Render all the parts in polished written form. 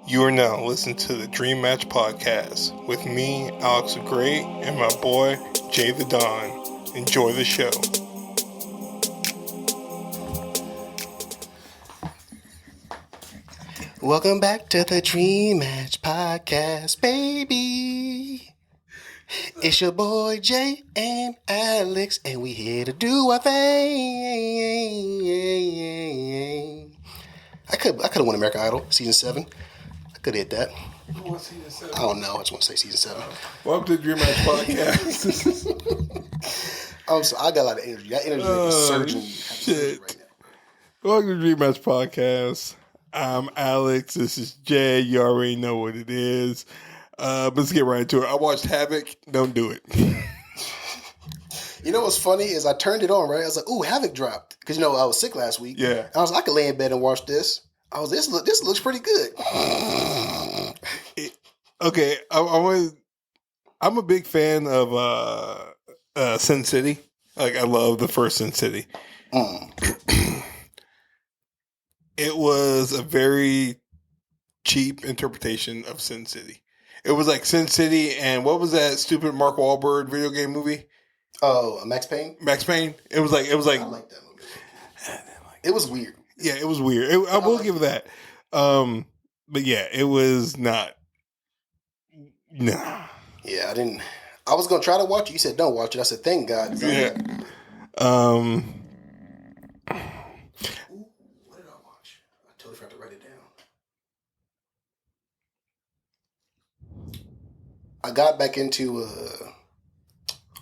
You are now listening to the Dream Match Podcast with me, Alex the Great, and my boy, Jay the Don. Enjoy the show. Welcome back to the Dream Match Podcast, baby. It's your boy Jay and Alex, and we here to do our thing. I could have won American Idol season 7. I could have hit that. What's season 7? I don't know. I just want to say season 7. Welcome to the Dream Match Podcast. I got a lot of energy. That energy is surging shit. right now. Welcome to the Dream Match Podcast. I'm Alex. This is Jay. You already know what it is. Let's get right into it. I watched Havoc. Don't do it. You know what's funny is I turned it on, right? I was like, ooh, Havoc dropped. Because, I was sick last week. Yeah. I was like, I could lay in bed and watch this. This looks pretty good. Okay. I'm a big fan of Sin City. Like, I love the first Sin City. It was a very cheap interpretation of Sin City. It was like Sin City and what was that stupid Mark Wahlberg video game movie? Oh, Max Payne? Max Payne? It was like I like that movie. It was weird. Yeah, it was weird. I will give that. But yeah, it was not. Nah. Yeah, I didn't. I was gonna try to watch it. You said don't watch it. I said thank God. Yeah. Ooh, what did I watch? I totally forgot to write it down. I got back into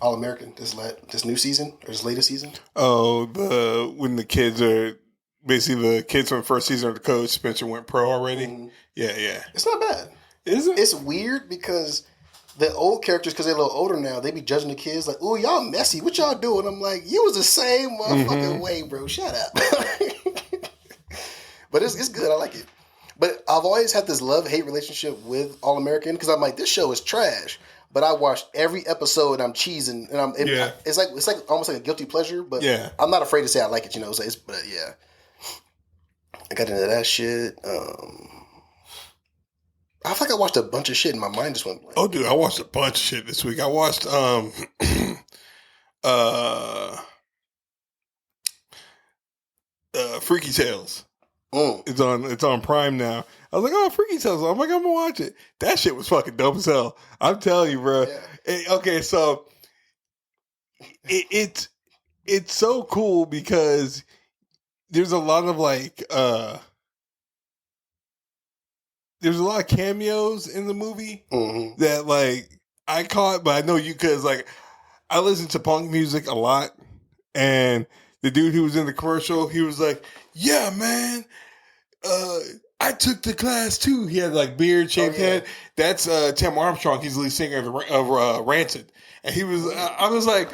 All American this new season or this latest season. Oh, when the kids are basically the kids from the first season of the coach, Spencer went pro already. Mm-hmm. Yeah. It's not bad. Is it? It's weird because the old characters, because they're a little older now, they be judging the kids like, "Ooh, y'all messy. What y'all doing?" I'm like, "You was the same motherfucking way, bro. Shut up." But it's good. I like it. But I've always had this love-hate relationship with All American because I'm like, this show is trash. But I watched every episode and I'm cheesing and it's like almost like a guilty pleasure. But yeah. I'm not afraid to say I like it. But yeah, I got into that shit. I feel like I watched a bunch of shit and my mind just went blank. Oh, dude, I watched a bunch of shit this week. I watched Freaky Tales. It's on Prime now. I was like, oh, Freaky Tales. I'm like, I'm gonna watch it. That shit was fucking dope as hell. I'm telling you, bro. Yeah. Okay, so it's so cool because there's a lot of there's a lot of cameos in the movie that like I caught, but I know you because like I listen to punk music a lot, and the dude who was in the commercial, he was like, "Yeah, man, I took the class too." He had like beard, shaved head. That's Tim Armstrong. He's the lead singer of Rancid, and he was. I was like,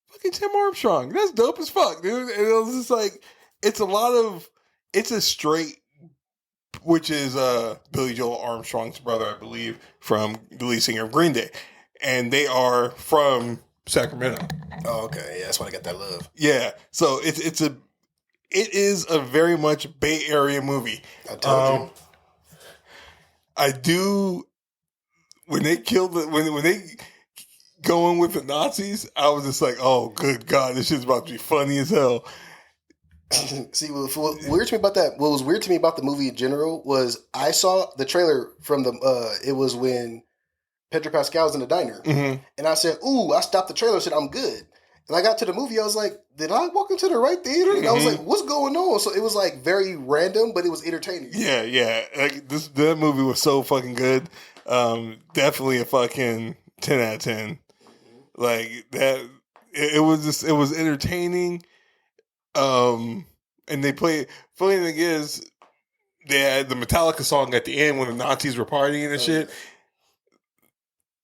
"Fucking Tim Armstrong, that's dope as fuck, dude." And it was just like, it's a straight. Which is Billy Joel Armstrong's brother, I believe, from the lead singer of Green Day. And they are from Sacramento. Oh, okay. Yeah, that's why I got that love. Yeah. So it is a very much Bay Area movie. I told you. I do when they when they go in with the Nazis, I was just like, oh good God, this shit's about to be funny as hell. See, what was weird to me about that? What was weird to me about the movie in general was I saw the trailer from it was when Pedro Pascal was in the diner, and I said, "Ooh!" I stopped the trailer and said, "I'm good." And I got to the movie, I was like, "Did I walk into the right theater?" And I was like, "What's going on?" So it was like very random, but it was entertaining. Yeah. Like that movie was so fucking good. Definitely a fucking 10 out of 10. Like that, it was entertaining. And they play. Funny thing is, they had the Metallica song at the end when the Nazis were partying and shit.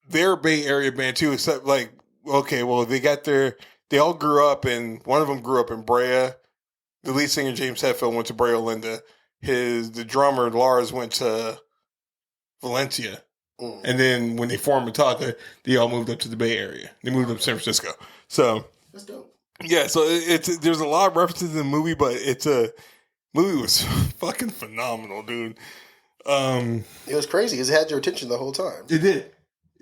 They're a Bay Area band too, except like, okay, well they all grew up and one of them grew up in Brea. The lead singer James Hetfield went to Brea Linda. The drummer Lars went to Valencia. And then when they formed Metallica, they all moved up to the Bay Area. They moved up to San Francisco. So that's dope. Yeah, so there's a lot of references in the movie, but movie was fucking phenomenal, dude. It was crazy because it had your attention the whole time. It did.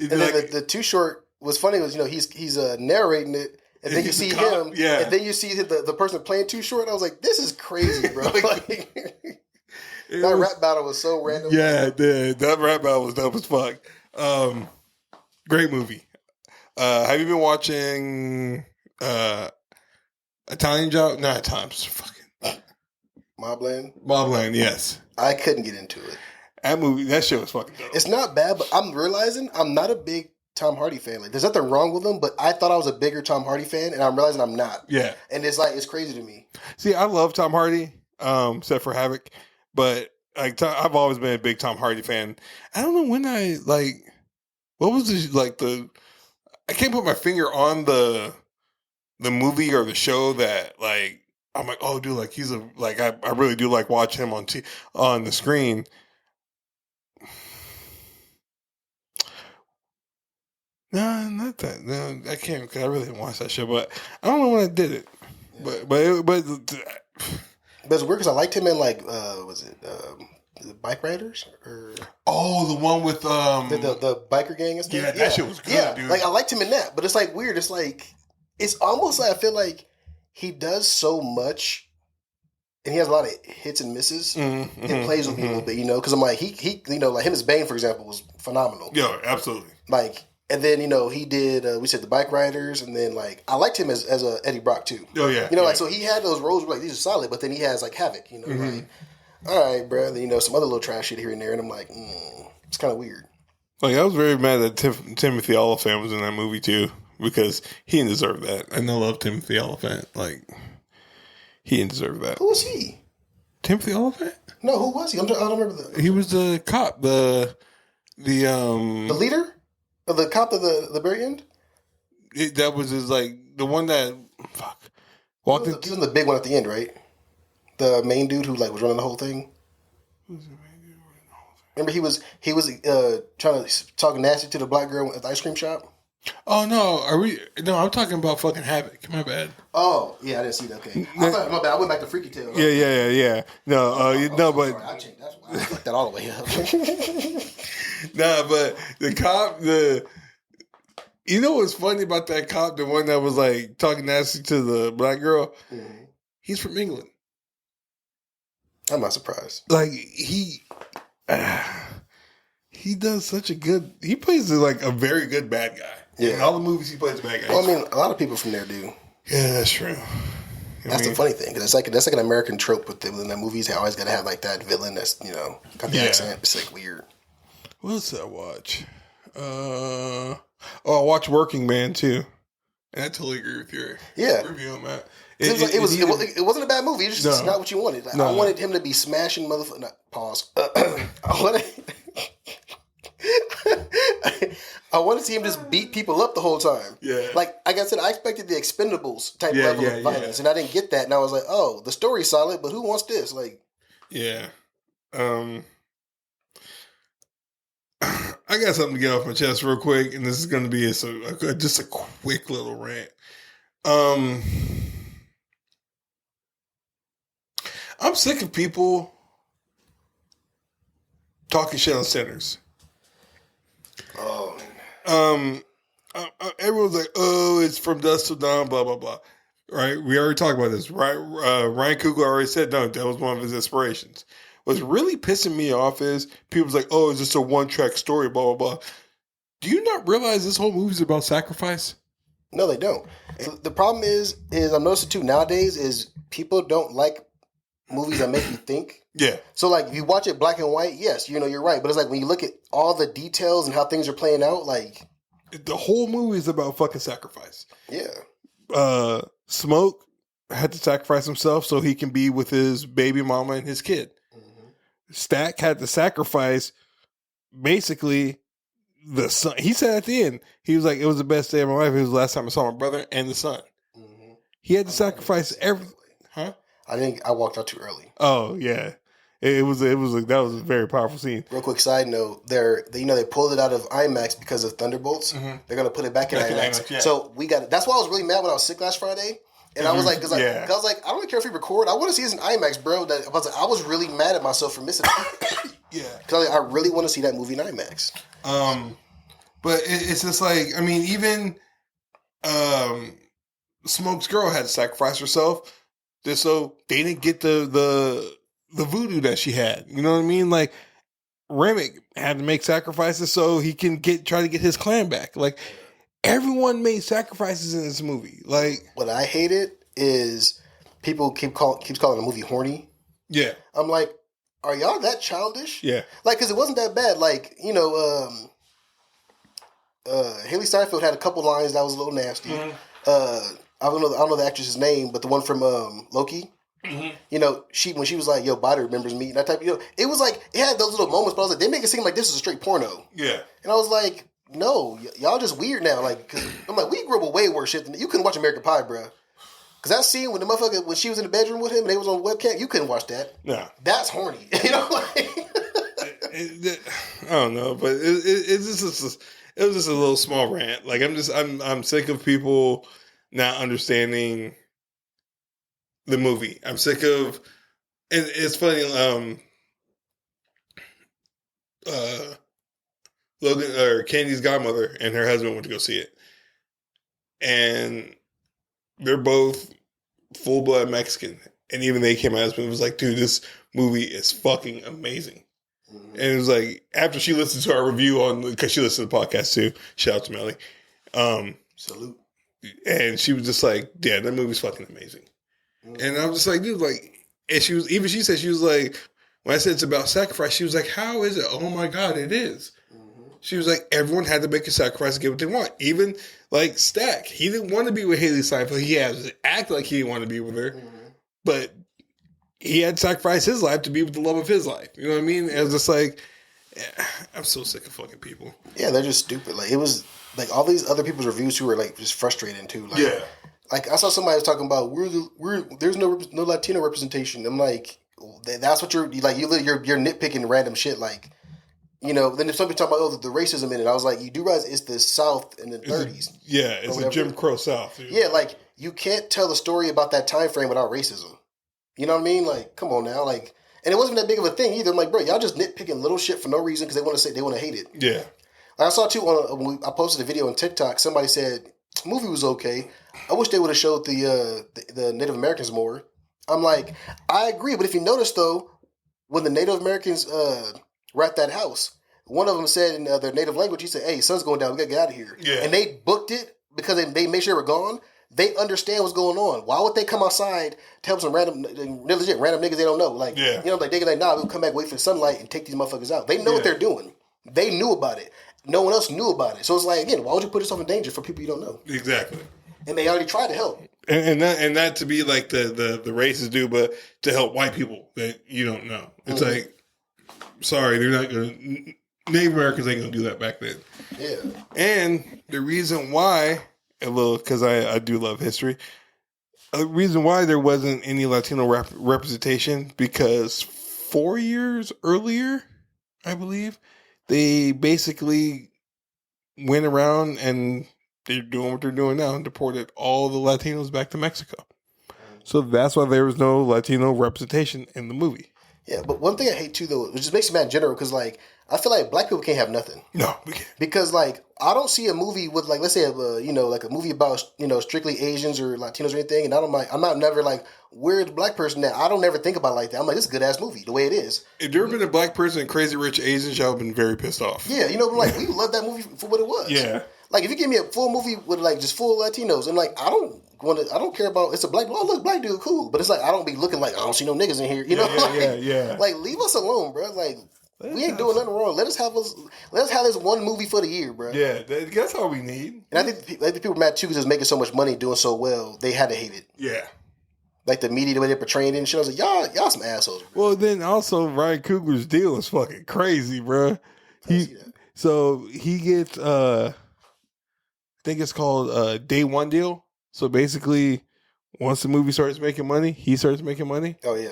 And then the Too Short was funny. Was he's narrating it, and then you see him, and then you see the person playing Too Short. I was like, this is crazy, bro. That rap battle was so random. Yeah, that rap battle was dope as fuck. Great movie. Have you been watching Italian Job? Not Times. Fucking Mobland, yes. I couldn't get into it. That shit was fucking dope. It's not bad, but I'm realizing I'm not a big Tom Hardy fan. Like, there's nothing wrong with him, but I thought I was a bigger Tom Hardy fan, and I'm realizing I'm not. Yeah. And it's crazy to me. See, I love Tom Hardy, except for Havoc, but like I've always been a big Tom Hardy fan. I don't know when what was this, I can't put my finger on the movie or the show that like I'm like, oh dude, like he's I really do like watch him on the screen. No, not that. No, I can't because I really didn't watch that show. But I don't know when I did it. Yeah. But it's weird because I liked him in was it the Bike Riders or the one with the biker gang and stuff. Yeah, that shit was good, dude. Like I liked him in that, but it's like weird. It's like it's almost like I feel like he does so much. And he has a lot of hits and misses. It plays with me a little bit, because I'm like he like him as Bane, for example, was phenomenal. Yeah, absolutely. And then he did we said the Bike Riders, and then I liked him as a Eddie Brock too. Oh yeah, so he had those roles where these are solid, but then he has Havoc. All right, bro. Then some other little trash shit here and there, and I'm like, it's kind of weird. I was very mad that Timothy Olyphant was in that movie too because he didn't deserve that. And I love Timothy Olyphant. He didn't deserve that. Who was he? Timothy Olyphant? No, who was he? I don't remember He was the cop. The leader of the cop at the very end. That was his the one that walked. He was the big one at the end, right? The main dude who was running the whole thing. Who's the main dude running the whole thing? Remember he was trying to talk nasty to the black girl at the ice cream shop. Oh no! I'm talking about fucking Havoc. My bad. Oh yeah, I didn't see that. Okay, my bad. I went back to Freaky Tale. Yeah. No, but sorry, I fucked that all the way up. Nah, but the cop, you know what's funny about that cop? The one that was talking nasty to the black girl. Mm-hmm. He's from England. I'm not surprised. He does such a good. He plays a very good bad guy. Yeah, in all the movies he plays a bad guy. Well, a lot of people from there do. Yeah, that's true. That's the funny thing because that's like an American trope with them in the movies. They always got to have that villain that's got the accent. It's weird. What else did I watch? I watched Working Man too, and I totally agree with your review on that. It wasn't a bad movie. It's just not what you wanted. I wanted him to be smashing motherfucker. Pause. I wanted to see him just beat people up the whole time. Yeah. Like I said, I expected the Expendables type level of violence, and I didn't get that. And I was like, oh, the story's solid, but who wants this? Yeah. I got something to get off my chest real quick, and this is going to be just a quick little rant. I'm sick of people talking shit on sinners. Oh. Everyone's like, oh, it's from dusk till dawn, blah, blah, blah. Right? We already talked about this, right? Ryan Coogler already said, no, that was one of his inspirations. What's really pissing me off is people's like, oh, it's just a one-track story, blah, blah, blah. Do you not realize this whole movie's about sacrifice? No, they don't. The problem is I'm noticing too nowadays is people don't like movies that make you think. Yeah. So if you watch it black and white, yes, you're right. But it's when you look at all the details and how things are playing out, the whole movie is about fucking sacrifice. Yeah. Smoke had to sacrifice himself so he can be with his baby mama and his kid. Mm-hmm. Stack had to sacrifice basically the son. He said at the end, he was like, it was the best day of my life. It was the last time I saw my brother and the son. Mm-hmm. He had to sacrifice everything. Huh? I walked out too early. Oh yeah. That was a very powerful scene. Real quick side note, they pulled it out of IMAX because of Thunderbolts. Mm-hmm. They're gonna put it back in IMAX. Yeah. So we got it. That's why I was really mad when I was sick last Friday. And I was like, I was like, I don't care if we record. I want to see this in IMAX, bro. I was really mad at myself for missing it. Yeah. Because I really want to see that movie in IMAX. But it's just like, I mean, even Smoke's girl had to sacrifice herself just so they didn't get the voodoo that she had. You know what I mean? Like, Remick had to make sacrifices so he can try to get his clan back. Like, everyone made sacrifices in this movie. Like, what I hated is people keeps calling the movie horny. Yeah. I'm like, are y'all that childish? Yeah. Like, because it wasn't that bad. Like, you know, Haley Steinfeld had a couple lines that was a little nasty. Mm-hmm. I don't know the actress's name, but the one from Loki. Mm-hmm. You know, when she was like, "Yo, body remembers me," and that type. You know, it was like it had those little moments, but I was like, they make it seem like this is a straight porno. Yeah. And I was like, no, y'all just weird now. Like, cause I'm like, we grew up with way worse shit than you couldn't watch American Pie, bro. Cause that scene when the motherfucker when she was in the bedroom with him and they was on webcam, you couldn't watch that. No, that's horny. You know, like. I don't know, but it was just a little small rant. Like, I'm sick of people not understanding the movie. I'm sick of, and it's funny. Logan or Candy's godmother and her husband went to go see it, and they're both full blood Mexican, and even they came out and was like, "Dude, this movie is fucking amazing." Mm-hmm. And it was like after she listened to our review because she listened to the podcast too. Shout out to Melly. Salute. And she was just like, "Yeah, that movie's fucking amazing." Mm-hmm. And I was just like, "Dude, like," and she said she was like, when I said it's about sacrifice, she was like, "How is it?" Oh my God, it is. Mm-hmm. She was like, everyone had to make a sacrifice to get what they want. Even like Stack, he didn't want to be with Haley Steinfeld. He had to act like he didn't want to be with her, mm-hmm. but he had to sacrifice his life to be with the love of his life. You know what I mean? It was just like, I'm so sick of fucking people. Yeah, they're just stupid. Like, it was like all these other people's reviews who were like just frustrating too. Like, yeah. Like I saw somebody was talking about there's no Latino representation. I'm like, that's what you're like. You're nitpicking random shit. Like, you know. Then if somebody talking about the racism in it, I was like, you do realize it's the South in the 30s. It's a Jim Crow South. Yeah, like you can't tell the story about that time frame without racism. You know what I mean? Like, come on now. Like, and it wasn't that big of a thing either. I'm like, bro, y'all just nitpicking little shit for no reason because they want to hate it. Yeah. Like I saw too when I posted a video on TikTok. Somebody said movie was okay. I wish they would have showed the Native Americans more. I'm like, I agree, but if you notice though, when the Native Americans were at that house, one of them said in their native language, he said, "Hey, sun's going down. We gotta get out of here." Yeah. And they booked it because they made sure they were gone. They understand what's going on. Why would they come outside to help some random niggas they don't know? Like, yeah. You know, like they like, nah, we'll come back, wait for the sunlight, and take these motherfuckers out. They know what they're doing. They knew about it. No one else knew about it. So it's like, again, why would you put yourself in danger for people you don't know? Exactly. And they already tried to help. And that to be like the racists do, but to help white people that you don't know. It's mm-hmm. like, sorry, they're not going to. Native Americans ain't going to do that back then. Yeah. And the reason why, because I do love history, the reason why there wasn't any Latino representation, because 4 years earlier, I believe, they basically went around and they're doing what they're doing now and deported all the Latinos back to Mexico. So that's why there was no Latino representation in the movie. Yeah, but one thing I hate too, though, which just makes me mad in general, because like I feel like black people can't have nothing. No, we can't. Because like I don't see a movie with like, let's say like a movie about strictly Asians or Latinos or anything, and I'm not never like, where's the black person at? I don't ever think about it like that. I'm like, this is a good ass movie the way it is. If there had been a black person in Crazy Rich Asians, y'all have been very pissed off. Yeah, like we love that movie for what it was. Yeah. Like if you give me a full movie with like just full Latinos, and like I don't care about it's a black. Oh look, black dude, cool. But it's like I don't be looking like I don't see no niggas in here. You know, yeah. Like leave us alone, bro. Like we ain't doing nothing wrong. Let us have this one movie for the year, bro. Yeah, that's all we need. And I think the people mad too because it's making so much money, doing so well. They had to hate it. Yeah. Like the media, the way they're portraying it and shit. I was like, y'all some assholes, bro. Well, then also Ryan Coogler's deal is fucking crazy, bro. He gets I think it's called Day One deal. So basically, once the movie starts making money, he starts making money. Oh yeah.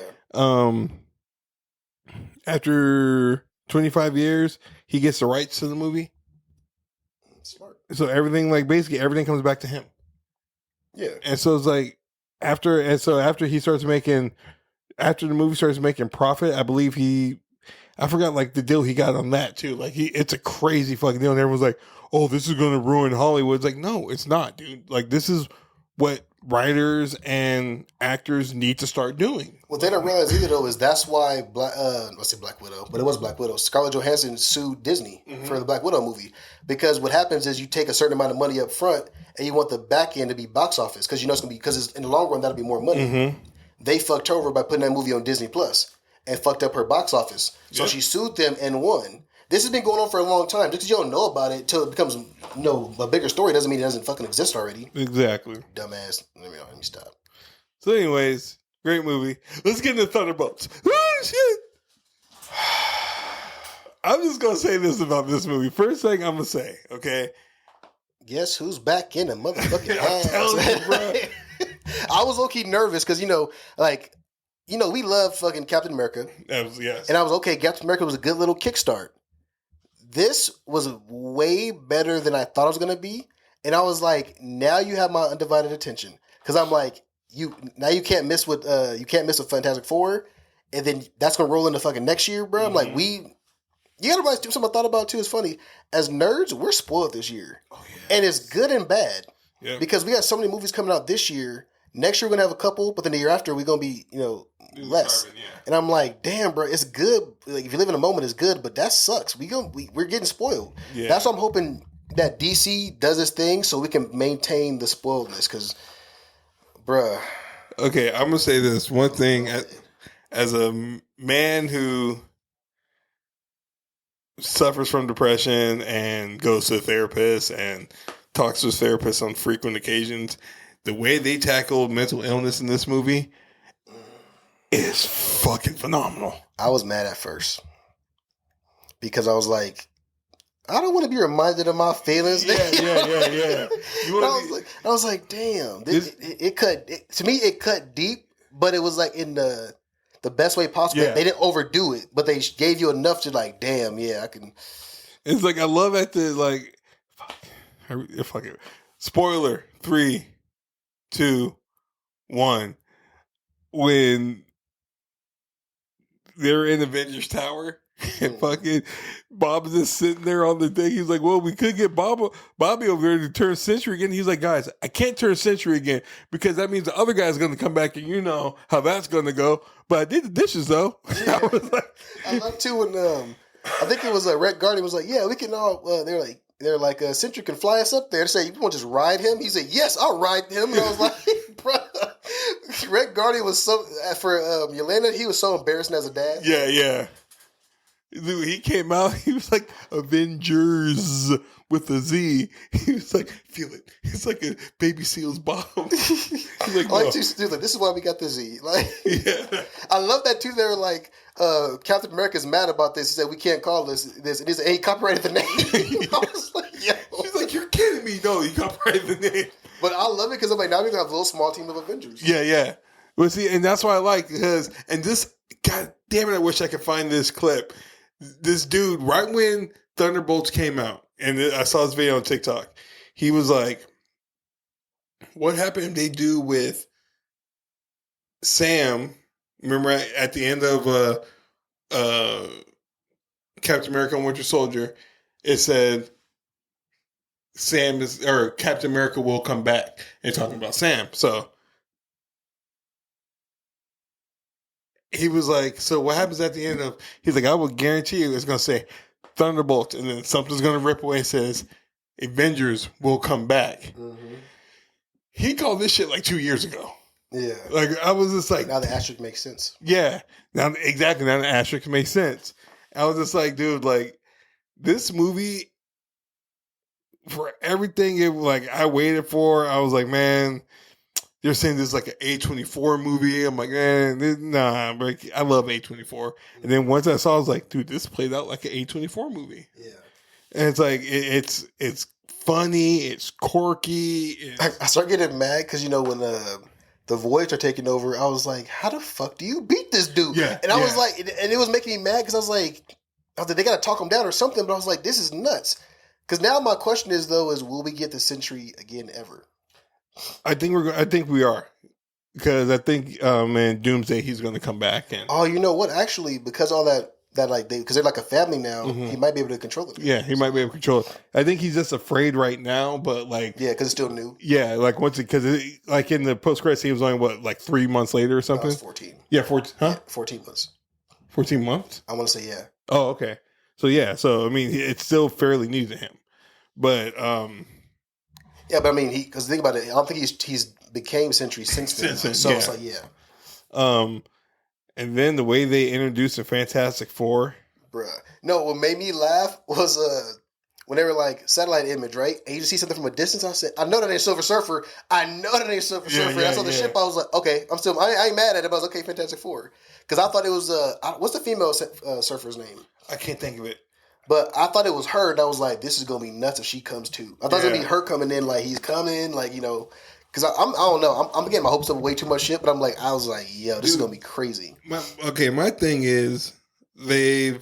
After 25 years, he gets the rights to the movie. Smart. So everything, like basically everything comes back to him. Yeah. And so it's like after the movie starts making profit, I believe I forgot like the deal he got on that too. Like it's a crazy fucking deal, and everyone's like, "Oh, this is going to ruin Hollywood." It's like, no, it's not, dude. Like this is what writers and actors need to start doing. What they don't realize either though is that's why let's say Black Widow, but it was Black Widow. Scarlett Johansson sued Disney for the Black Widow movie because what happens is you take a certain amount of money up front and you want the back end to be box office because you know it's gonna be because in the long run that'll be more money. They fucked her over by putting that movie on Disney Plus and fucked up her box office. So she sued them and won. This has been going on for a long time. Just because you don't know about it until it becomes a bigger story doesn't mean it doesn't fucking exist already. Exactly. Dumbass. Let me stop. So anyways, great movie. Let's get into Thunderbolts. Oh, shit. I'm just going to say this about this movie. First thing I'm going to say, okay? Guess who's back in the motherfucking I'm ass? telling you, bro. I was low-key nervous because, we love fucking Captain America. Yes. And I was, okay, Captain America was a good little kickstart. This was way better than I thought it was going to be. And I was like, now you have my undivided attention. Because I'm like, you can't miss with Fantastic Four. And then that's going to roll into fucking next year, bro. I'm like, you got to realize something I thought about too is funny. As nerds, we're spoiled this year. Oh, yeah. And it's good and bad. Yeah. Because we got so many movies coming out this year. Next year we're going to have a couple, but then the year after we're going to be, less. Carbon, yeah. And I'm like, damn, bro, it's good. Like if you live in a moment, it's good, but that sucks. We're getting spoiled. Yeah. That's why I'm hoping that DC does this thing so we can maintain the spoiledness. Because, bruh. Okay, I'm gonna say this one thing as a man who suffers from depression and goes to a therapist and talks to his therapist on frequent occasions. The way they tackle mental illness in this movie is fucking phenomenal. I was mad at first because I was like, I don't want to be reminded of my feelings. Yeah. I was like, damn. It cut deep, but it was like in the best way possible. Yeah. They didn't overdo it, but they gave you enough to like, damn, yeah, I can. It's like I love at the fuck it. Spoiler 3, 2, 1. When they're in Avengers Tower and fucking Bob's just sitting there on the thing. He's like, well, we could get Bobby over there to turn Sentry again. He's like, guys, I can't turn Sentry again because that means the other guy's going to come back and you know how that's going to go. But I did the dishes though. Yeah. I love too when I think it was Red Guardian was like, yeah, we can all. They're like, Sentry can fly us up there. They say, you want to just ride him? He said, yes, I'll ride him. And I was like, bro, Red Guardian was for Yelena, he was so embarrassing as a dad. Yeah. Dude, he came out, he was like, Avengers with a Z. He was like, feel it. It's like a baby seal's bottom. He's like, no. This is why we got the Z. Like, yeah. I love that too. They were like, Captain America's mad about this. He said, we can't call this. And he copyrighted the name. I was like, yo. She's like, you're kidding me. No, you copyrighted the name. But I love it because I'm like, now we're going to have a little small team of Avengers. Yeah. Well, see, and that's why I like because, and this, God damn it, I wish I could find this clip. This dude, right when Thunderbolts came out, and I saw this video on TikTok, he was like, what happened they do with Sam? Remember at the end of Captain America and Winter Soldier, it said Captain America will come back. And talking about Sam. So he was like, so what happens at the end of, he's like, I will guarantee you it's going to say Thunderbolts, and then something's going to rip away and says Avengers will come back. Mm-hmm. He called this shit like 2 years ago. Yeah. Like, I was just like, now the asterisk makes sense. Yeah. Now the asterisk makes sense. I was just like, dude, like, this movie, for everything I waited for, I was like, man, they're saying this is like an A24 movie. I'm like, nah, but I love A24. And then once I saw, I was like, dude, this played out like an A24 movie. Yeah. And it's like, it's funny, it's quirky. I start getting mad because, when the Voyage are taking over, I was like, how the fuck do you beat this dude? Yeah. And I was like, and it was making me mad because I was like, they got to talk him down or something. But I was like, this is nuts. Because now my question is, will we get the Sentry again ever? I think we are. Because I think in Doomsday he's going to come back. And oh, you know what? Actually, because all that that like because they're like a family now. He might be able to control it. Yeah, he might be able to control it. I think he's just afraid right now, but like because it's still new. Yeah, like once because like in the post credits, he was only like 3 months later or something. 14. Yeah, 14. Huh? Yeah, 14 months. 14 months. I want to say Oh, okay. So yeah, so I mean, it's still fairly new to him, but yeah, but I mean, because think about it, I don't think he's became Sentry since then. So it's like and then the way they introduced the Fantastic Four, bruh. No, what made me laugh was when they were like satellite image, right? And you just see something from a distance. I said, I know that ain't Silver Surfer. I saw the ship. I was like, okay, I ain't mad at it. But I was okay, Fantastic Four, because I thought it was what's the female surfer's name? I can't think of it. But I thought it was her, and I was like, this is gonna be nuts if she comes too. I thought it was gonna be her coming in, like he's coming, like because I don't know, I'm getting my hopes up way too much shit. But I was like, yo, this is gonna be crazy. My thing is they've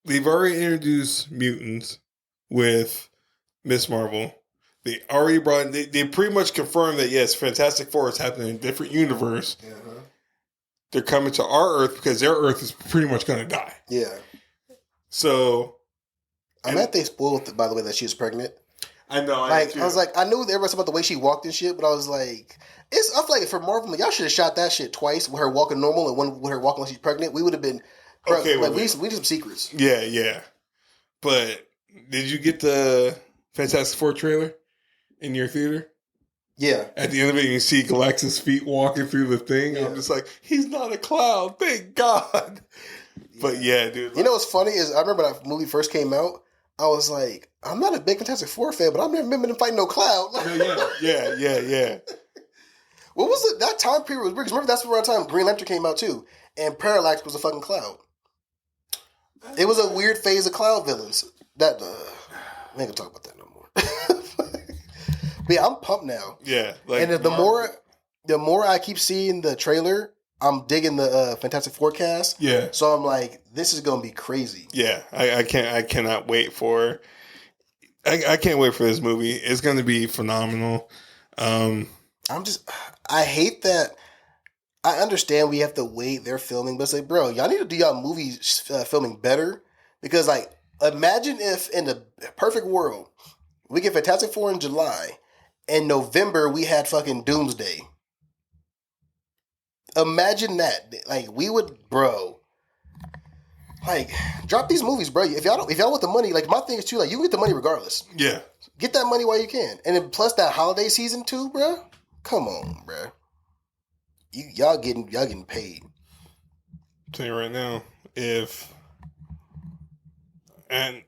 already introduced mutants with Miss Marvel. They already they pretty much confirmed that yes, Fantastic Four is happening in a different universe. Uh-huh. They're coming to our Earth because their Earth is pretty much going to die. Yeah. So, I'm mad they spoiled, by the way, that she was pregnant. I know. I was like, I knew everybody about the way she walked and shit, but I was like, I feel like for Marvel, y'all should have shot that shit twice with her walking normal and one with her walking when she's pregnant. We would have been okay. Like, we need some secrets. Yeah. But did you get the Fantastic Four trailer in your theater? Yeah. At the end of it, you see Galactus' feet walking through the thing. Yeah. I'm just like, he's not a clown. Thank God. But yeah, dude. You know what's funny is I remember that movie first came out. I was like, I'm not a big Fantastic Four fan, but I remember them fighting no cloud. Yeah. What was it? That time period was weird. Remember that's around the time Green Lantern came out too, and Parallax was a fucking cloud. It was a weird phase of cloud villains. That I ain't gonna talk about that no more. But yeah, I'm pumped now. Yeah, and the more I keep seeing the trailer, I'm digging the Fantastic Four cast. Yeah. So I'm like, this is gonna be crazy. Yeah, I cannot wait for. I can't wait for this movie. It's gonna be phenomenal. I hate that. I understand we have to wait. They're filming, but it's like, bro, y'all need to do y'all movies filming better, because like, imagine if in the perfect world we get Fantastic Four in July, in November we had fucking Doomsday. Imagine that. Like, we would, bro. Like, drop these movies, bro. If y'all want the money, like, my thing is too, like, you can get the money regardless. Yeah. Get that money while you can. And then plus that holiday season too, bro. Come on, bro. Y'all getting paid. I'll tell you right now,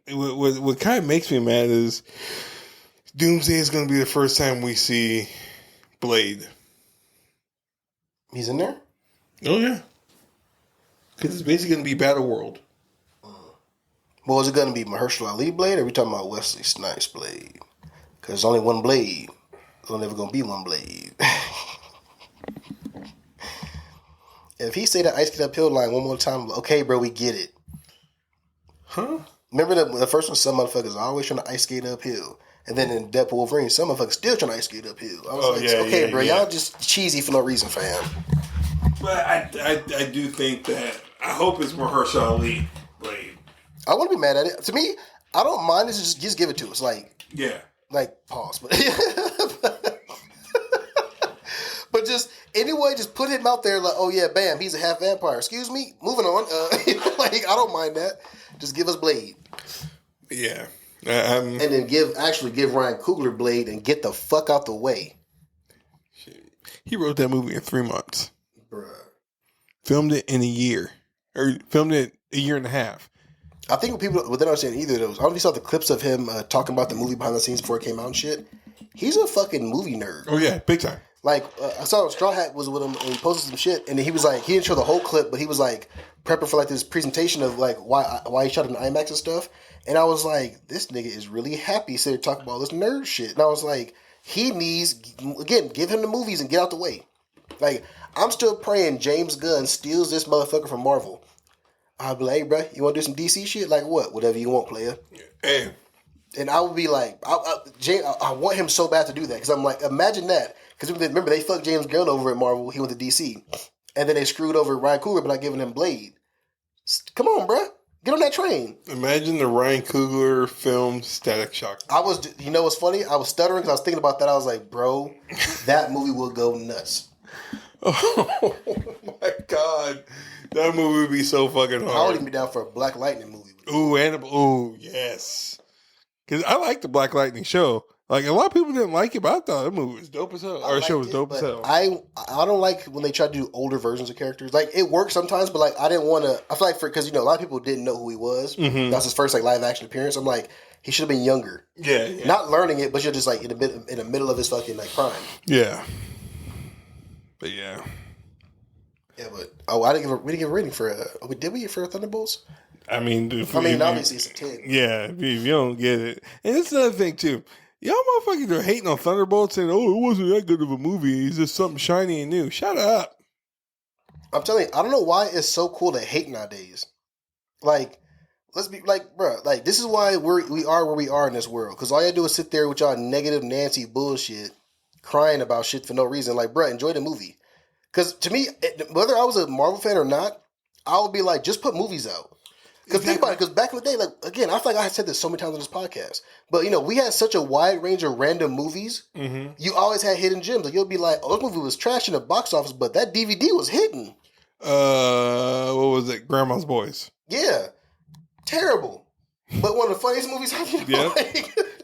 what kind of makes me mad is Doomsday is going to be the first time we see Blade. He's in there? Oh, yeah. Because it's basically going to be Battle World. Well, is it going to be Mahershala Ali Blade, or are we talking about Wesley Snipes Blade? Because there's only one Blade. There's never going to be one Blade. If he say that Ice Skate Uphill line one more time, okay, bro, we get it. Huh? Remember the first one, some motherfuckers are always trying to ice skate uphill. And then in Deadpool Wolverine, some motherfuckers still trying to ice skate uphill. I was okay, bro, y'all just cheesy for no reason, fam. But I do think that, I hope it's Mahershala Ali Blade. I wouldn't be mad at it. To me, I don't mind this. Just give it to us. Like, yeah. Like, pause. But just, anyway, just put him out there like, oh yeah, bam, he's a half vampire. Excuse me? Moving on. Like, I don't mind that. Just give us Blade. Yeah. And then give Ryan Coogler Blade and get the fuck out the way. He wrote that movie in 3 months. Bruh. Filmed it in a year. Or filmed it a year and a half. I think what they don't understand either of those. I don't know if you saw the clips of him talking about the movie behind the scenes before it came out and shit. He's a fucking movie nerd. Oh yeah, big time. Like, I saw Straw Hat was with him and he posted some shit, and he was like, he didn't show the whole clip, but he was like prepping for like this presentation of like why he shot in IMAX and stuff. And I was like, this nigga is really happy sitting talking about all this nerd shit. And I was like, he needs, again, give him the movies and get out the way. Like, I'm still praying James Gunn steals this motherfucker from Marvel. I'll be like, hey, bro, you want to do some DC shit? Like what? Whatever you want, player. Hey. And I would be like, I want him so bad to do that, because I'm like, imagine that. Because remember, they fucked James Gunn over at Marvel. He went to DC. And then they screwed over Ryan Coogler by not giving him Blade. Come on, bro. Get on that train. Imagine the Ryan Coogler film Static Shock. You know what's funny? I was stuttering because I was thinking about that. I was like, bro, that movie will go nuts. Oh my God. That movie would be so fucking hard. I would even be down for a Black Lightning movie. Ooh, yes. Because I like the Black Lightning show. Like, a lot of people didn't like it, but I thought that movie was dope as hell. Or the show was dope as hell. I don't like when they try to do older versions of characters. Like, it works sometimes, but, like, I didn't want to... I feel like because, a lot of people didn't know who he was. Mm-hmm. That's his first, like, live-action appearance. I'm like, he should have been younger. Yeah. Not learning it, but you're just, like, in the middle of his fucking, like, prime. Yeah. But, yeah. Yeah, but... Oh, we didn't give a rating for... did we for Thunderbolts? I mean, obviously it's a 10. Yeah, if you don't get it. And it's another thing, too. Y'all motherfuckers are hating on Thunderbolts saying, oh, it wasn't that good of a movie. It's just something shiny and new. Shut up. I'm telling you, I don't know why it's so cool to hate nowadays. Like, let's be like, bro, like, this is why we are where we are in this world. Because all you do is sit there with y'all negative Nancy bullshit, crying about shit for no reason. Like, bro, enjoy the movie. Because to me, whether I was a Marvel fan or not, I would be like, just put movies out. Because think about it, because back in the day, like, again, I feel like I had said this so many times on this podcast, but, we had such a wide range of random movies. Mm-hmm. You always had hidden gems. Like, you'll be like, oh, this movie was trash in the box office, but that DVD was hitting. What was it? Grandma's Boys. Yeah. Terrible. But one of the funniest movies I've yeah.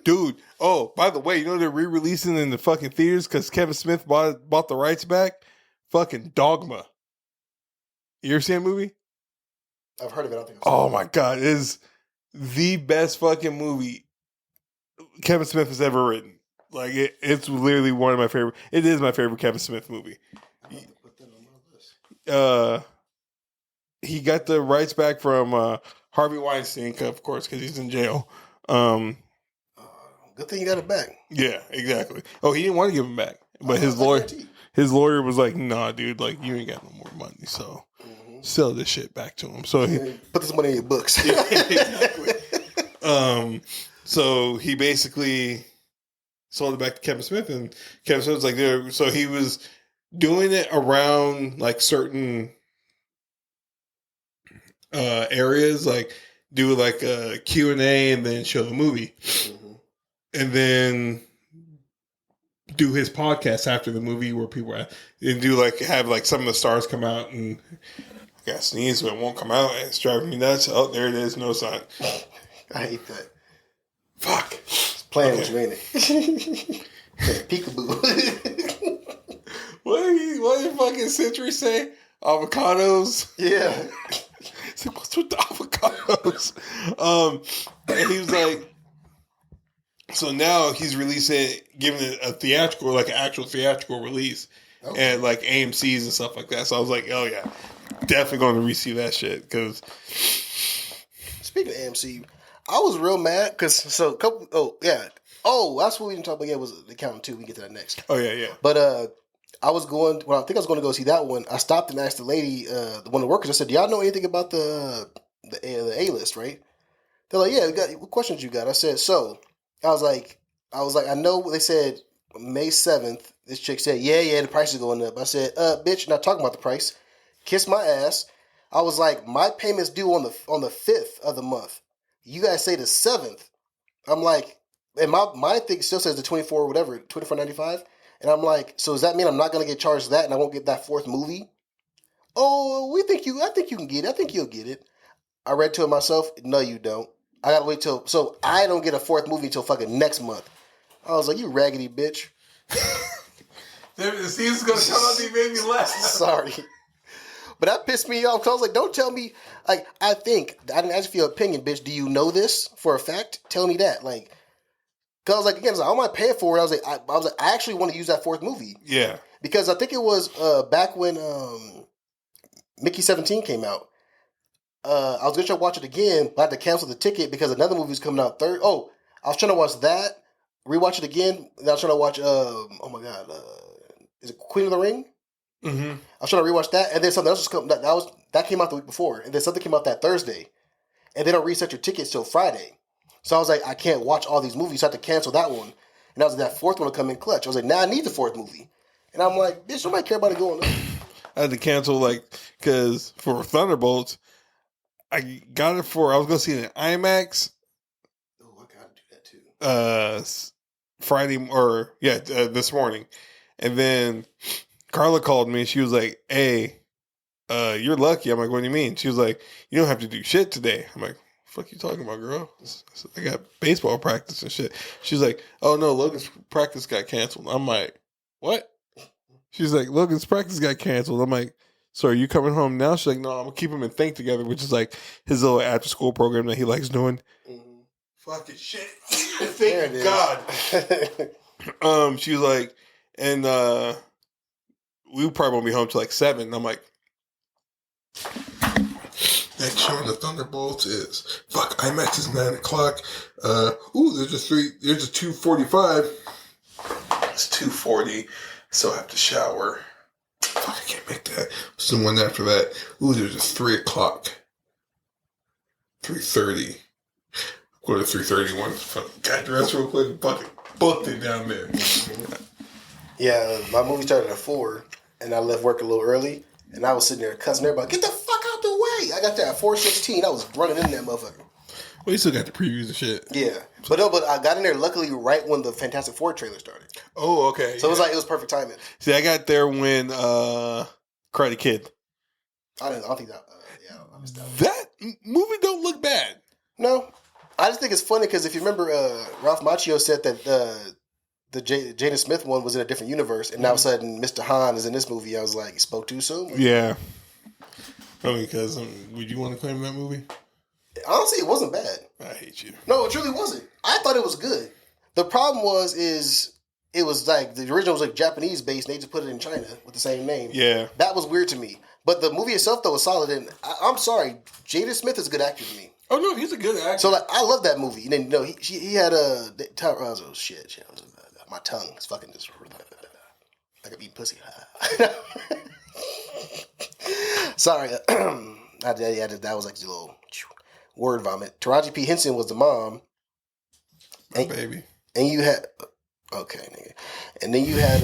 Dude. Oh, by the way, they're re-releasing in the fucking theaters because Kevin Smith bought the rights back? Fucking Dogma. You ever seen that movie? I've heard of it. I don't think oh my God, it is the best fucking movie Kevin Smith has ever written. Like it's literally one of my favorite. It is my favorite Kevin Smith movie. I have to put that on my list. He got the rights back from Harvey Weinstein, of course, because he's in jail. Good thing you got it back. Yeah, exactly. Oh, he didn't want to give him back, but his lawyer was like, "Nah, dude, like you ain't got no more money, so." Sell this shit back to him. So he put this money in your books. Exactly. So he basically sold it back to Kevin Smith, and Kevin Smith was like, so he was doing it around like certain areas, like do like a Q&A and then show the movie, and then do his podcast after the movie where people and do like have like some of the stars come out and. I got sneeze, but it won't come out. It's driving me nuts. Oh, there it is. No sign. I hate that. Fuck. It's playing with you, ain't it? Peekaboo. What did fucking Century say? Avocados? Yeah. It's like, what's with the avocados? And he was like, so now he's releasing, giving it a theatrical, like an actual theatrical release. Okay. And like AMC's and stuff like that. So I was like, oh yeah. Definitely going to re-see that shit because. Speaking of AMC, I was real mad because that's what we didn't talk about. Yeah, was The Accountant 2. We can get to that next. Oh yeah. But I think I was going to go see that one. I stopped and asked the lady, one of the workers. I said, "Do y'all know anything about the A-list?" Right? They're like, "Yeah, what questions you got?" I said, "So," I was like, I know they said May 7th. This chick said, "Yeah, the price is going up." I said, "Bitch, not talking about the price." Kiss my ass. I was like, my payment's due on the 5th of the month. You guys say the 7th. I'm like, and my thing still says the 24 or whatever, $24.95. And I'm like, so does that mean I'm not gonna get charged that and I won't get that fourth movie? Oh, I think you can get it. I think you'll get it. I read to it myself. No, you don't. I gotta wait so I don't get a fourth movie until fucking next month. I was like, you raggedy bitch. The season's gonna come out and you made me laugh. Sorry. But that pissed me off because I was like, don't tell me. Like, I didn't ask for your opinion, bitch. Do you know this for a fact? Tell me that. Like, because I was like, again, I might pay for it. I was like, I actually want to use that fourth movie. Yeah. Because I think it was back when Mickey 17 came out. I was going to try to watch it again, but I had to cancel the ticket because another movie was coming out third. Oh, I was trying to watch that, rewatch it again. And I was trying to watch, oh my God, is it Queen of the Ring? Mm-hmm. I was trying to rewatch that, and then something else was coming. That came out the week before, and then something came out that Thursday, and they don't reset your tickets till Friday. So I was like, I can't watch all these movies, so I had to cancel that one. And I was like, that fourth one will come in clutch. I was like, now I need the fourth movie, and I'm like, bitch, nobody care about it going up. I had to cancel because for Thunderbolts, I got it I was going to see it in IMAX. Oh, I got to do that too. Friday, this morning. And then Carla called me and she was like, hey, you're lucky. I'm like, what do you mean? She was like, you don't have to do shit today. I'm like, fuck you talking about, girl? I got baseball practice and shit. She's like, oh no, Logan's practice got canceled. I'm like, what? She's like, Logan's practice got canceled. I'm like, so are you coming home now? She's like, no, I'm gonna keep him in Think Together, which is like his little after school program that he likes doing. Mm-hmm. Fucking shit. Thank God. She was like, and we probably won't be home till like 7. I'm like, next show in the Thunderbolts is IMAX is 9 o'clock. There's a 2:45. It's 2:40, so I have to shower. Fuck, I can't make that. What's the one after that? There's a 3 o'clock. 3:30. Go to 3:31. Got dressed real quick and fucking booked it down there. Yeah, my movie started at 4, and I left work a little early, and I was sitting there cussing everybody, get the fuck out the way! I got there at 4:16. I was running in that motherfucker. Well, you still got the previews and shit. Yeah. But I got in there luckily right when the Fantastic Four trailer started. Oh, okay. So it was perfect timing. See, I got there when Karate Kid. I don't think that. I missed that. That movie don't look bad. No. I just think it's funny because if you remember, Ralph Macchio said that the Jada Smith one was in a different universe, and now all of a sudden Mr. Han is in this movie. I was like, you spoke too soon? Yeah. Probably because, would you want to claim that movie? Honestly, it wasn't bad. I hate you. No, it truly wasn't. I thought it was good. The problem it was like the original was like Japanese based, and they just put it in China with the same name. Yeah. That was weird to me. But the movie itself, though, was solid. And I'm sorry, Jada Smith is a good actor to me. Oh, no, he's a good actor. So, like, I love that movie. And then, he had a... shit. My tongue is fucking just... Like I'm eating pussy. Sorry. That was like a little word vomit. Taraji P. Henson was the mom. My baby. And you had... Okay, nigga. And then you had,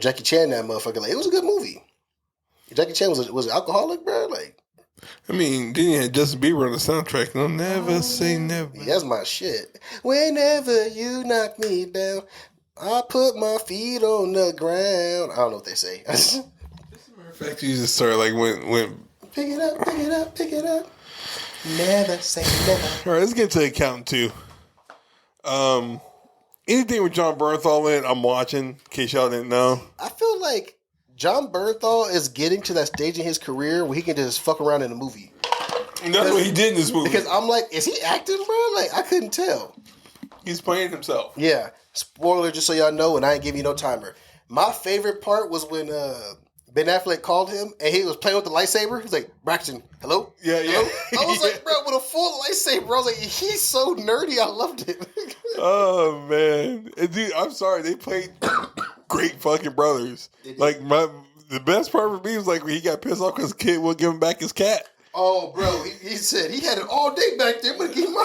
Jackie Chan, that motherfucker. Like, it was a good movie. Jackie Chan was an alcoholic, bro. Like... I mean, then you had Justin Bieber on the soundtrack. No, never say never. Yeah, that's my shit. Whenever you knock me down, I put my feet on the ground. I don't know what they say. As a matter of fact, you just started like when pick it up, pick it up, pick it up. Never say never. All right, let's get to Accountant 2. Anything with John Bernthal in, I'm watching. In case y'all didn't know, I feel like John Bernthal is getting to that stage in his career where he can just fuck around in a movie. And that's what he did in this movie. Because I'm like, is he acting, bro? Like, I couldn't tell. He's playing himself. Yeah. Spoiler, just so y'all know, and I ain't giving you no timer. My favorite part was when Ben Affleck called him and he was playing with the lightsaber. He's like, Braxton, hello? Yeah. I was like, bro, with a full lightsaber. I was like, he's so nerdy. I loved it. Oh, man. And dude, I'm sorry. They played great fucking brothers. Like, the best part for me was like when he got pissed off because the kid wouldn't give him back his cat. Oh, bro. He said he had it all day back there, but give him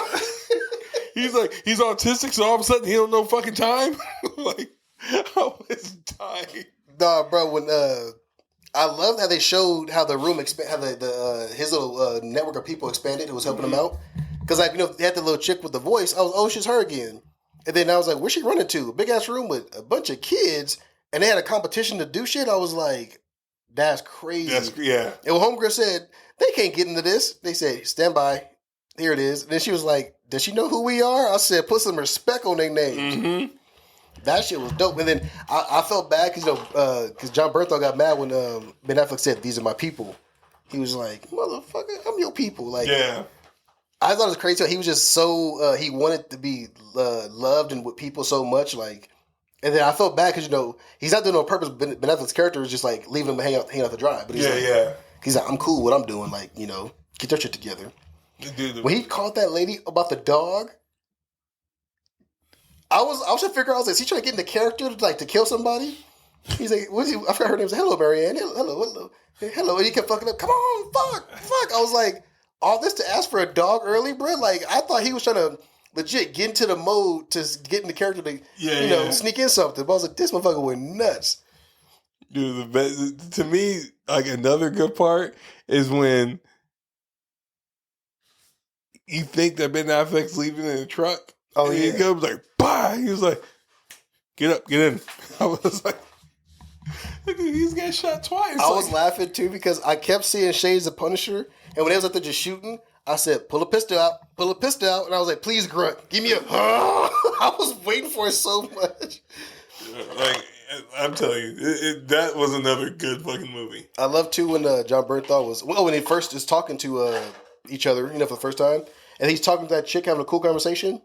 He's like, he's autistic, so all of a sudden he don't know fucking time. Like, I was dying. Nah, bro. When I love how they showed how the room how his little network of people expanded who was helping him out. Because they had the little chick with the voice. I was, she's her again. And then I was like, where's she running to? A big ass room with a bunch of kids, and they had a competition to do shit. I was like, that's crazy. Yeah. And when Homegirl said they can't get into this, they said, stand by. Here it is. And then she was like, does she know who we are? I said, put some respect on their names. Mm-hmm. That shit was dope. And then I felt bad because John Bernthal got mad when Ben Affleck said, these are my people. He was like, motherfucker, I'm your people. Like, yeah. I thought it was crazy. He was just so, he wanted to be loved and with people so much. Like, and then I felt bad because, he's not doing it on purpose. Ben Affleck's character is just like leaving him hang out to dry. But he's like, I'm cool with what I'm doing. Like, get your shit together. Dude, when he called that lady about the dog, I was trying to figure out, is he trying to get into character to kill somebody? He's like, I forgot her name. Hello, Marianne. Hello. And he kept fucking up. Come on, fuck. I was like, all this to ask for a dog early, bro? Like, I thought he was trying to legit get into the mode to get in the character to, sneak in something. But I was like, this motherfucker went nuts. Dude, the best, to me, like another good part is when you think that Ben Affleck's leaving in a truck. Oh, and yeah. he goes like, bye. He was like, get up, get in. I was like, look, he's getting shot twice. I was laughing too because I kept seeing shades of Punisher, and when they was out there just shooting, I said, pull a pistol out, and I was like, please grunt, give me a. I was waiting for it so much. Like, I'm telling you, that was another good fucking movie. I love too when John Bernthal was when he first is talking to each other, for the first time, and he's talking to that chick having a cool conversation.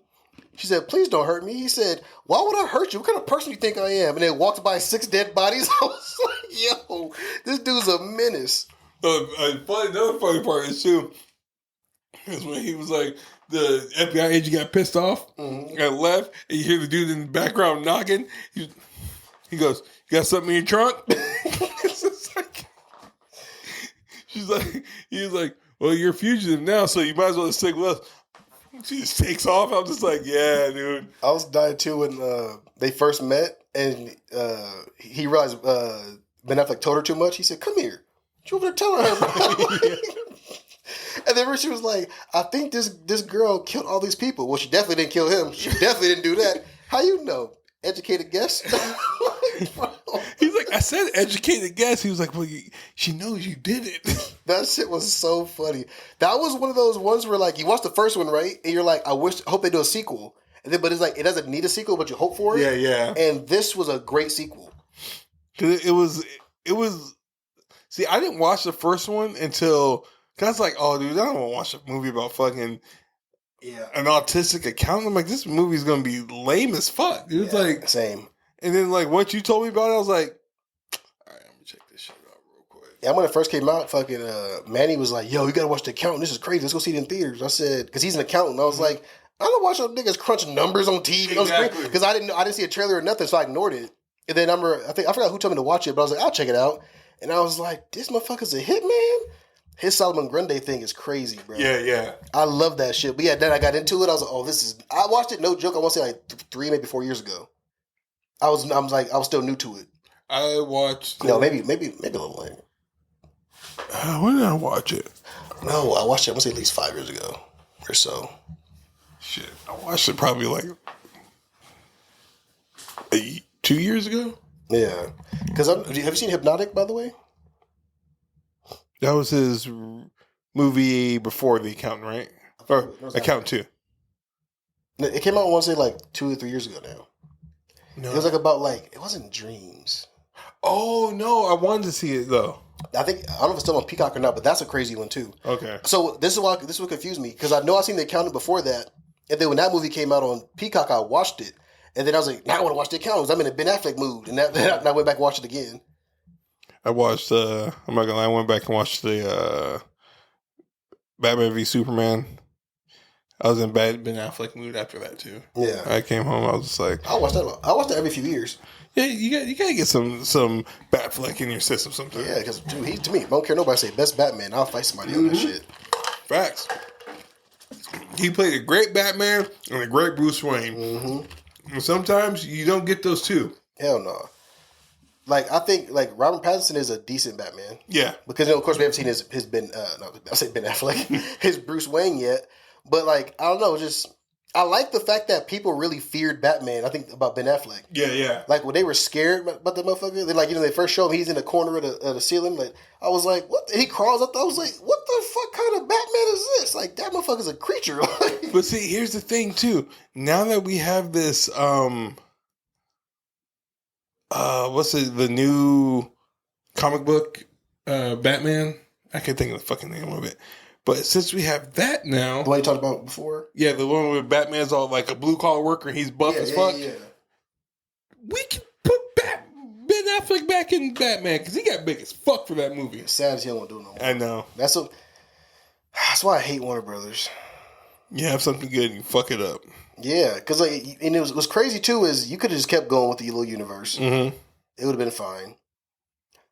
She said, please don't hurt me. He said, why would I hurt you? What kind of person do you think I am? And then walked by 6 dead bodies. I was like, yo, this dude's a menace. Another funny part is too, is when he was like, the FBI agent got pissed off and left, and you hear the dude in the background knocking. He goes, you got something in your trunk? He was like, well, you're a fugitive now, so you might as well stick with us. She just takes off. I'm just like, yeah, dude. I was dying too when they first met, and he realized Ben Affleck told her too much. He said, come here. What you over there telling her? And then she was like, I think this girl killed all these people. Well, she definitely didn't kill him. She definitely didn't do that. How you know? Educated guess? He's like, I said educated guess. He was like, well, she knows you did it. That shit was so funny. That was one of those ones where, like, you watch the first one, right? And you're like, I hope they do a sequel. And then, but it's like, it doesn't need a sequel, but you hope for it. Yeah, yeah. And this was a great sequel. Because it was, see, I didn't watch the first one until, because I was like, oh, dude, I don't want to watch a movie about fucking an autistic accountant. I'm like, this movie's going to be lame as fuck. Dude. It's like, same. And then, like, once you told me about it, I was like, all right, I'm going to check this shit out real quick. Yeah, when it first came out, fucking Manny was like, yo, you got to watch The Accountant. This is crazy. Let's go see it in theaters. I said, because he's an accountant. I was like, I don't watch those niggas crunch numbers on TV. Exactly. Because I didn't see a trailer or nothing, so I ignored it. And then I forgot who told me to watch it, but I was like, I'll check it out. And I was like, this motherfucker's a hitman? His Solomon Grundy thing is crazy, bro. Yeah, yeah. I love that shit. But yeah, then I got into it. I was like, I watched it, no joke, I want to say like 3, maybe 4 years ago. I was still new to it. I watched... No, maybe a little later. When did I watch it? No, I watched it, I want to say at least 5 years ago or so. Shit, I watched it probably like 2 years ago. Yeah. Because have you seen Hypnotic, by the way? That was his movie before The Accountant, right? Or Accountant 2. It came out, I want to say, like 2 or 3 years ago now. No. It was like about, like, it wasn't dreams. Oh, no, I wanted to see it, though. I don't know if it's still on Peacock or not, but that's a crazy one, too. Okay. So this is what confused me, because I know I seen The Accountant before that, and then when that movie came out on Peacock, I watched it. And then I was like, now I want to watch The Accountant. I'm in a Ben Affleck mood. And I went back and watched it again. I watched, I'm not gonna lie, I went back and watched the Batman v Superman. I was in Ben Affleck mood after that too. Yeah. I came home, I was just like, I watched that every few years. Yeah, you gotta get some Batfleck in your system sometimes. Yeah, because dude, to me, I don't care nobody say best Batman. I'll fight somebody on that shit. Facts. He played a great Batman and a great Bruce Wayne. Mm-hmm. And sometimes you don't get those two. Hell no. Like, I think, like, Robert Pattinson is a decent Batman. Yeah. Because, of course, we haven't seen his Ben Affleck, his Bruce Wayne yet. But, like, I don't know, I like the fact that people really feared Batman, I think, about Ben Affleck. Yeah, yeah. Like, when they were scared about the motherfucker, they first showed him, he's in the corner of the ceiling, like, I was like, what? And he crawls up, I was like, what the fuck kind of Batman is this? Like, that motherfucker's a creature. But see, here's the thing, too. Now that we have this, the new comic book Batman? I can't think of the fucking name of it. But since we have that now, the one you talked about before, yeah, the one where Batman's all like a blue collar worker and he's buff as fuck. Yeah. We can put Ben Affleck back in Batman because he got big as fuck for that movie. It's sad as he don't do it no more. I know. That's why I hate Warner Brothers. You have something good and you fuck it up. Yeah, because and it was crazy too. Is you could have just kept going with the little universe. Mm-hmm. It would have been fine.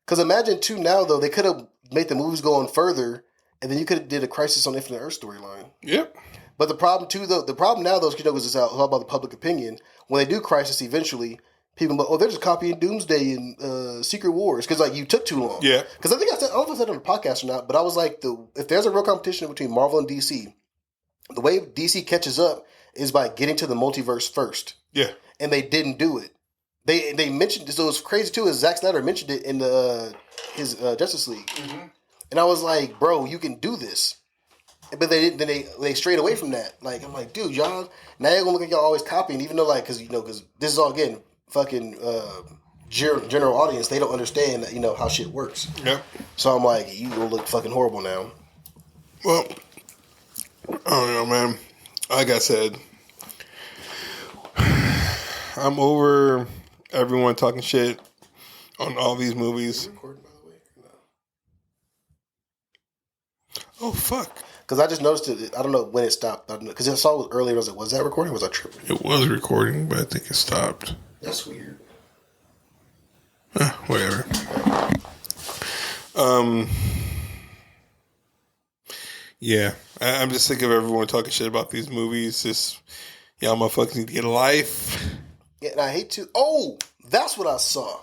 Because imagine too now though they could have made the movies go on further, and then you could have did a Crisis on Infinite Earth storyline. Yep. But the problem now though, because it's all about the public opinion. When they do Crisis eventually, people go, oh, they're just copying Doomsday and Secret Wars because you took too long. Yeah. Because I think I don't know if I said it on the podcast or not, but I was like, if there's a real competition between Marvel and DC, The way DC catches up is by getting to the multiverse first. Yeah. And they didn't do it. They mentioned, so what's crazy too is Zack Snyder mentioned it in his Justice League. Mm-hmm. And I was like, bro, you can do this. But they didn't. Then they strayed away from that. Like, I'm like, dude, y'all now you're gonna look like y'all always copying, even though like because this is all again fucking general audience. They don't understand how shit works. Yep. So I'm like, you gonna look fucking horrible now. Well, I don't know, man. Like I said, I'm over everyone talking shit on all these movies. Recording, by the way? No. Oh fuck. Because I just noticed it. I don't know when it stopped. Because I saw it earlier. I was like, was that recording or was I tripping? It was recording, but I think it stopped. That's weird. Whatever. Yeah. I'm just sick of everyone talking shit about these movies. Just, y'all motherfuckers need to get a life. Yeah, and I hate to... Oh! That's what I saw.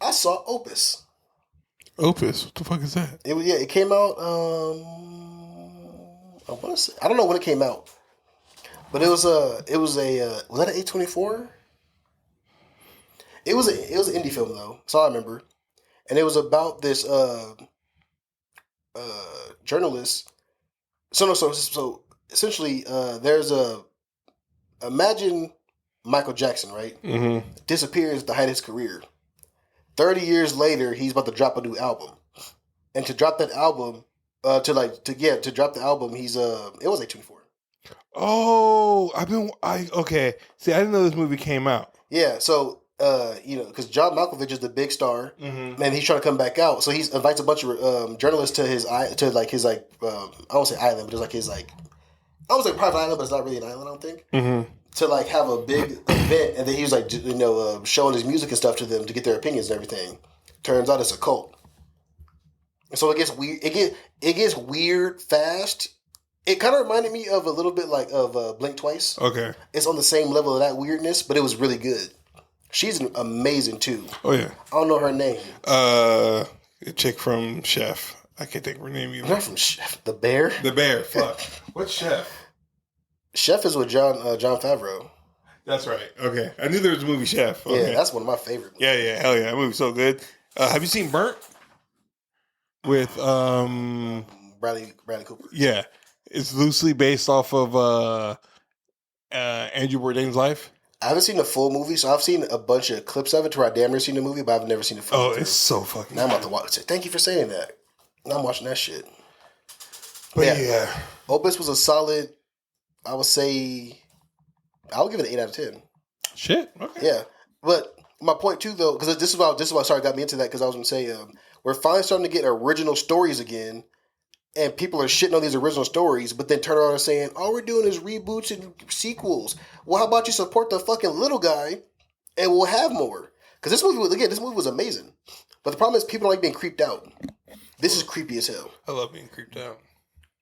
I saw Opus. Opus? What the fuck is that? It came out... I want to say... I don't know when it came out. But it was a... Was that an A24? It was an indie film, though. That's all I remember. And it was about this journalist... So essentially, there's imagine Michael Jackson, right? Mm-hmm. Disappears at the height of his career. 30 years later, he's about to drop a new album, and to drop that album, to drop the album, he's it was A24. Oh, okay. See, I didn't know this movie came out. Yeah, so because John Malkovich is the big star, and he's trying to come back out, so he invites a bunch of journalists to his I won't say island, but it's like his I was like private island, but it's not really an island, I don't think. Mm-hmm. To like have a big event, and then he was like showing his music and stuff to them to get their opinions and everything. Turns out it's a cult, so it gets weird. It gets weird fast. It kind of reminded me of a little bit like of Blink Twice. Okay, it's on the same level of that weirdness, but it was really good. She's amazing too. Oh yeah, I don't know her name. A chick from Chef. I can't think of her name either. Not from Chef. The Bear. The Bear. Fuck. What's Chef? Chef is with John Favreau. That's right. Okay, I knew there was a movie Chef. Okay. Yeah, that's one of my favorite movies. Yeah, hell yeah, that movie's so good. Have you seen Burnt? With Bradley Cooper. Yeah, it's loosely based off of Andrew Bourdain's life. I haven't seen the full movie, so I've seen a bunch of clips of it to where I damn near seen the movie, but I've never seen the full movie. Oh, it's so fucking now I'm about to watch it. Thank you for saying that. Now I'm watching that shit. But yeah. Opus was a solid, I would say, I would give it an 8 out of 10. Shit. Okay. Yeah. But my point too, though, because this is why got me into that, because I was going to say, we're finally starting to get original stories again, and people are shitting on these original stories, but then turn around and saying, all we're doing is reboots and sequels. Well, how about you support the fucking little guy, and we'll have more? Because this movie was amazing. But the problem is people don't like being creeped out. This is creepy as hell. I love being creeped out.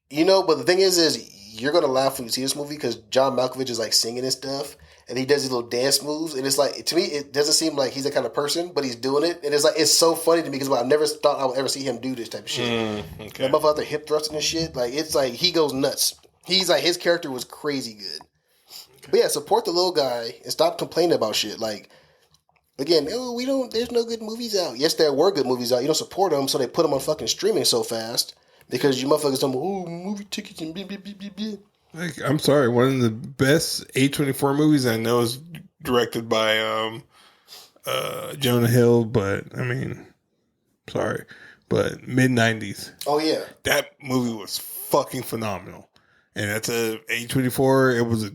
But the thing is you're going to laugh when you see this movie, because John Malkovich is like singing and stuff, and he does these little dance moves, and it's like, to me, it doesn't seem like he's that kind of person, but he's doing it, and it's like, it's so funny to me, because I never thought I would ever see him do this type of shit. Okay. That motherfucker out there hip thrusting and shit, like, it's like, he goes nuts. He's like, his character was crazy good. Okay. But yeah, support the little guy, and stop complaining about shit, like, again, there's no good movies out. Yes, there were good movies out, you don't support them, so they put them on fucking streaming so fast, because you motherfuckers don't go, movie tickets and blah, blah, blah, blah, blah. Like, I'm sorry, one of the best A24 movies I know is directed by Jonah Hill, but I mean, sorry, but mid-90s. Oh yeah, that movie was fucking phenomenal, and that's a A24. It was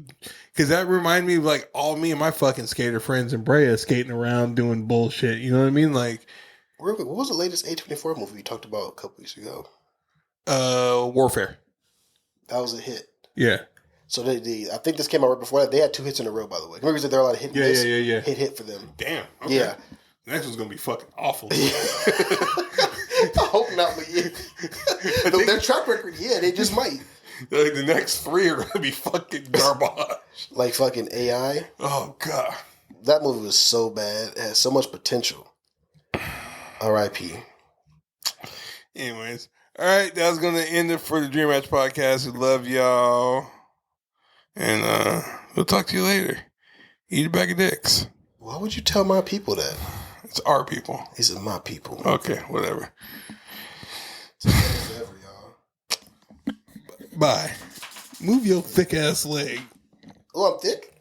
because that reminded me of like all me and my fucking skater friends in Brea skating around doing bullshit. You know what I mean? Like, what was the latest A24 movie you talked about a couple weeks ago? Warfare. That was a hit. Yeah. So I think this came out right before that. They had 2 hits in a row, by the way. Remember there are a lot of hit and miss? Yeah. Hit for them. Damn. Okay. Yeah. The next one's going to be fucking awful. I hope not, but yeah. Their track record, yeah, they just might. Like the next 3 are going to be fucking garbage. Like fucking AI. Oh, God. That movie was so bad. It had so much potential. R.I.P. Anyways. All right, that was going to end it for the Dream Match podcast. We love y'all. And we'll talk to you later. Eat a bag of dicks. Why would you tell my people that? It's our people. These are my people. Okay, whatever. Forever, y'all. Bye. Move your thick ass leg. Oh, I'm thick?